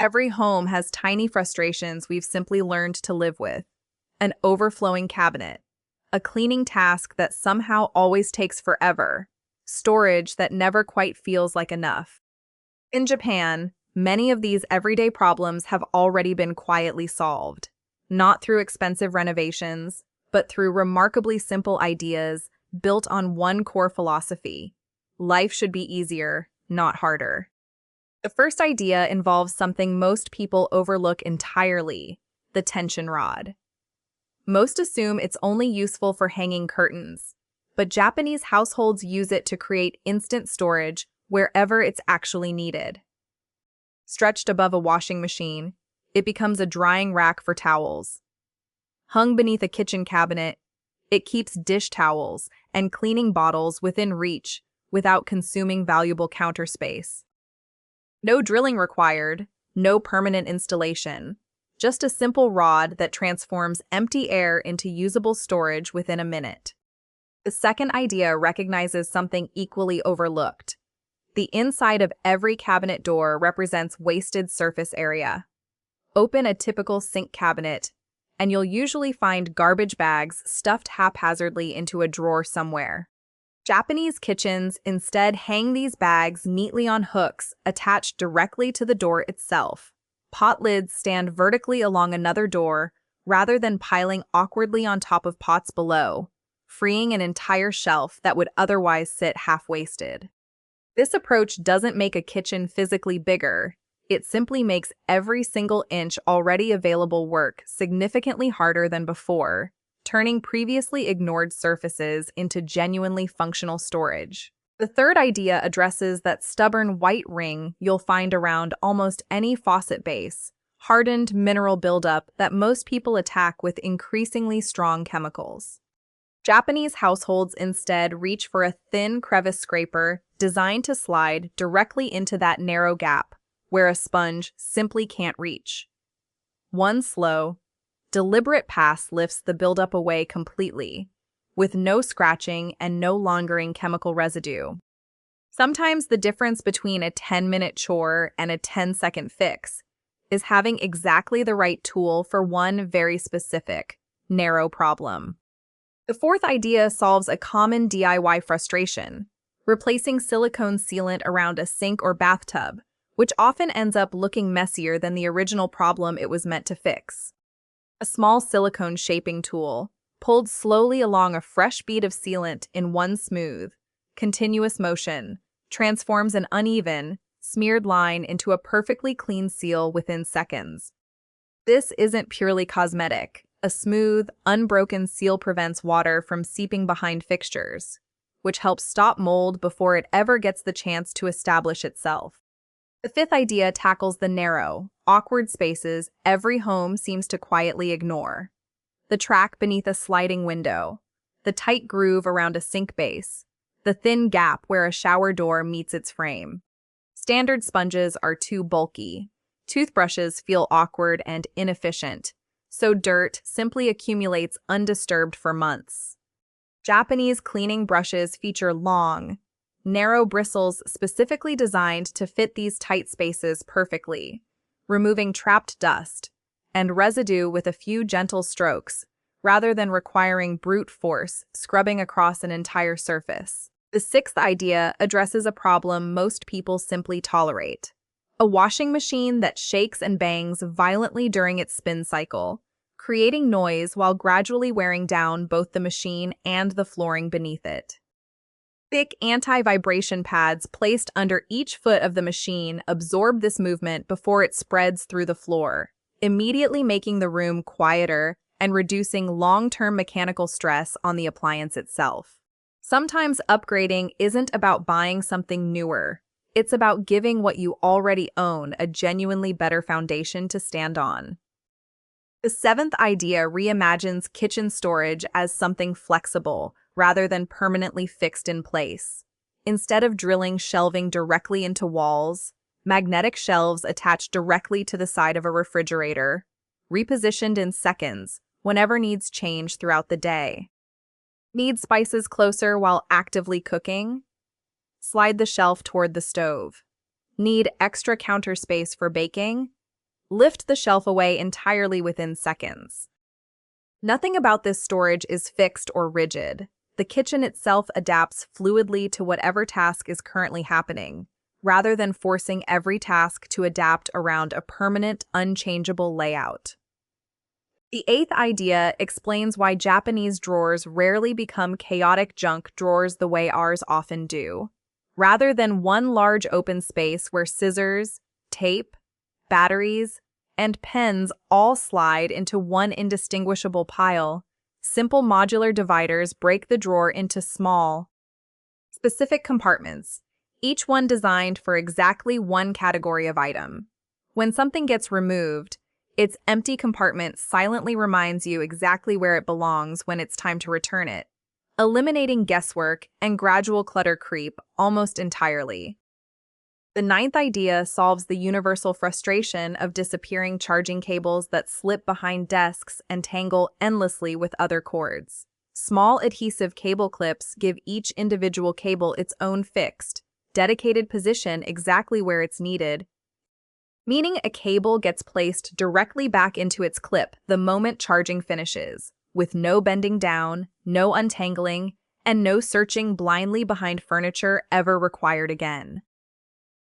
Every home has tiny frustrations we've simply learned to live with. An overflowing cabinet, a cleaning task that somehow always takes forever, storage that never quite feels like enough. In Japan, many of these everyday problems have already been quietly solved, not through expensive renovations, but through remarkably simple ideas built on one core philosophy: life should be easier, not harder. The first idea involves something most people overlook entirely: the tension rod. Most assume it's only useful for hanging curtains, but Japanese households use it to create instant storage wherever it's actually needed. Stretched above a washing machine, it becomes a drying rack for towels. Hung beneath a kitchen cabinet, it keeps dish towels and cleaning bottles within reach without consuming valuable counter space. No drilling required, no permanent installation, just a simple rod that transforms empty air into usable storage within a minute. The second idea recognizes something equally overlooked. The inside of every cabinet door represents wasted surface area. Open a typical sink cabinet, and you'll usually find garbage bags stuffed haphazardly into a drawer somewhere. Japanese kitchens instead hang these bags neatly on hooks attached directly to the door itself. Pot lids stand vertically along another door rather than piling awkwardly on top of pots below, freeing an entire shelf that would otherwise sit half-wasted. This approach doesn't make a kitchen physically bigger. It simply makes every single inch already available work significantly harder than before, turning previously ignored surfaces into genuinely functional storage. The third idea addresses that stubborn white ring you'll find around almost any faucet base: hardened mineral buildup that most people attack with increasingly strong chemicals. Japanese households instead reach for a thin crevice scraper designed to slide directly into that narrow gap where a sponge simply can't reach. One slow, deliberate pass lifts the buildup away completely, with no scratching and no lingering chemical residue. Sometimes the difference between a 10-minute chore and a 10-second fix is having exactly the right tool for one very specific, narrow problem. The fourth idea solves a common DIY frustration: replacing silicone sealant around a sink or bathtub, which often ends up looking messier than the original problem it was meant to fix. A small silicone shaping tool, pulled slowly along a fresh bead of sealant in one smooth, continuous motion, transforms an uneven, smeared line into a perfectly clean seal within seconds. This isn't purely cosmetic. A smooth, unbroken seal prevents water from seeping behind fixtures, which helps stop mold before it ever gets the chance to establish itself. The fifth idea tackles the narrow, awkward spaces every home seems to quietly ignore: the track beneath a sliding window, the tight groove around a sink base, the thin gap where a shower door meets its frame. Standard sponges are too bulky. Toothbrushes feel awkward and inefficient, so dirt simply accumulates undisturbed for months. Japanese cleaning brushes feature long, narrow bristles specifically designed to fit these tight spaces perfectly, removing trapped dust and residue with a few gentle strokes, rather than requiring brute force scrubbing across an entire surface. The sixth idea addresses a problem most people simply tolerate: a washing machine that shakes and bangs violently during its spin cycle, creating noise while gradually wearing down both the machine and the flooring beneath it. Thick anti-vibration pads placed under each foot of the machine absorb this movement before it spreads through the floor, immediately making the room quieter and reducing long-term mechanical stress on the appliance itself. Sometimes upgrading isn't about buying something newer. It's about giving what you already own a genuinely better foundation to stand on. The seventh idea reimagines kitchen storage as something flexible rather than permanently fixed in place. Instead of drilling shelving directly into walls, magnetic shelves attach directly to the side of a refrigerator, repositioned in seconds whenever needs change throughout the day. Need spices closer while actively cooking? Slide the shelf toward the stove. Need extra counter space for baking? lift the shelf away entirely within seconds. Nothing about this storage is fixed or rigid. The kitchen itself adapts fluidly to whatever task is currently happening, rather than forcing every task to adapt around a permanent, unchangeable layout. The eighth idea explains why Japanese drawers rarely become chaotic junk drawers the way ours often do. Rather than one large open space where scissors, tape, batteries, and pens all slide into one indistinguishable pile, simple modular dividers break the drawer into small, specific compartments, each one designed for exactly one category of item. When something gets removed, its empty compartment silently reminds you exactly where it belongs when it's time to return it, eliminating guesswork and gradual clutter creep almost entirely. The ninth idea solves the universal frustration of disappearing charging cables that slip behind desks and tangle endlessly with other cords. Small adhesive cable clips give each individual cable its own fixed, dedicated position exactly where it's needed, meaning a cable gets placed directly back into its clip the moment charging finishes, with no bending down, no untangling, and no searching blindly behind furniture ever required again.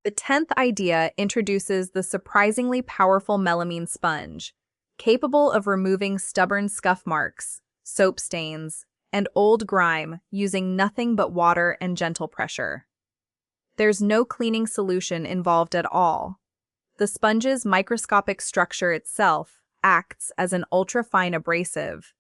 The 10th idea introduces the surprisingly powerful melamine sponge, capable of removing stubborn scuff marks, soap stains, and old grime using nothing but water and gentle pressure. There's no cleaning solution involved at all. The sponge's microscopic structure itself acts as an ultra-fine abrasive,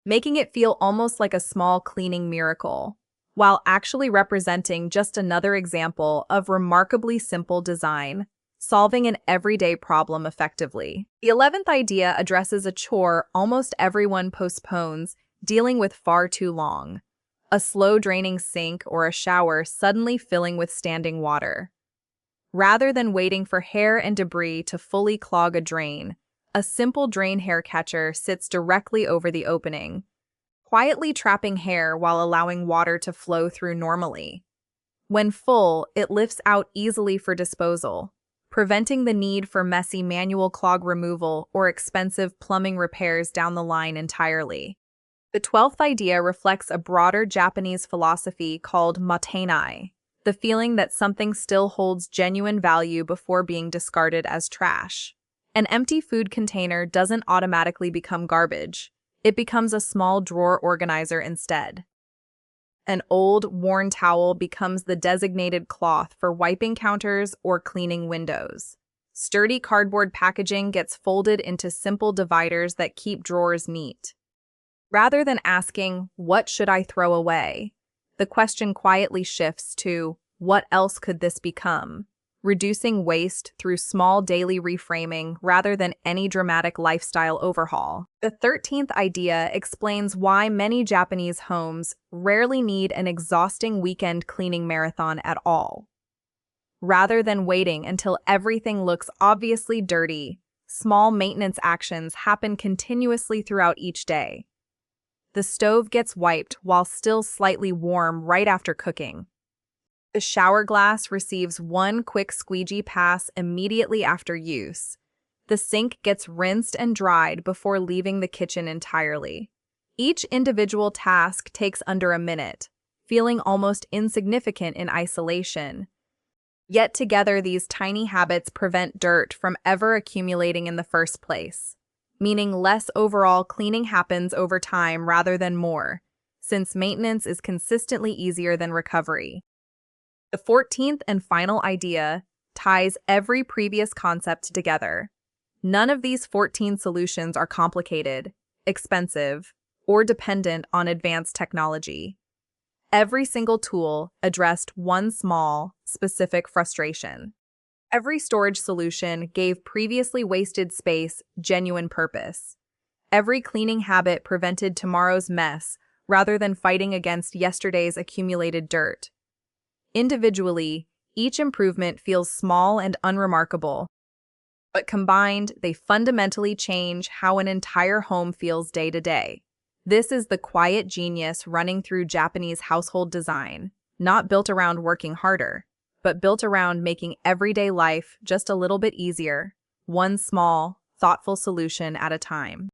making it feel almost like a small cleaning miracle, while actually representing just another example of remarkably simple design, solving an everyday problem effectively. The 11th idea addresses a chore almost everyone postpones, dealing with far too long: a slow-draining sink or a shower suddenly filling with standing water. Rather than waiting for hair and debris to fully clog a drain, a simple drain hair catcher sits directly over the opening, quietly trapping hair while allowing water to flow through normally. When full, it lifts out easily for disposal, preventing the need for messy manual clog removal or expensive plumbing repairs down the line entirely. The 12th idea reflects a broader Japanese philosophy called matenai, the feeling that something still holds genuine value before being discarded as trash. An empty food container doesn't automatically become garbage. It becomes a small drawer organizer instead. An old, worn towel becomes the designated cloth for wiping counters or cleaning windows. Sturdy cardboard packaging gets folded into simple dividers that keep drawers neat. Rather than asking, "What should I throw away?" the question quietly shifts to, "What else could this become?" reducing waste through small daily reframing rather than any dramatic lifestyle overhaul. The 13th idea explains why many Japanese homes rarely need an exhausting weekend cleaning marathon at all. Rather than waiting until everything looks obviously dirty, small maintenance actions happen continuously throughout each day. The stove gets wiped while still slightly warm right after cooking. The shower glass receives one quick squeegee pass immediately after use. The sink gets rinsed and dried before leaving the kitchen entirely. Each individual task takes under a minute, feeling almost insignificant in isolation. Yet together, these tiny habits prevent dirt from ever accumulating in the first place, meaning less overall cleaning happens over time rather than more, since maintenance is consistently easier than recovery. The 14th and final idea ties every previous concept together. None of these 14 solutions are complicated, expensive, or dependent on advanced technology. Every single tool addressed one small, specific frustration. Every storage solution gave previously wasted space genuine purpose. Every cleaning habit prevented tomorrow's mess rather than fighting against yesterday's accumulated dirt. Individually, each improvement feels small and unremarkable, but combined, they fundamentally change how an entire home feels day to day. This is the quiet genius running through Japanese household design, not built around working harder, but built around making everyday life just a little bit easier, one small, thoughtful solution at a time.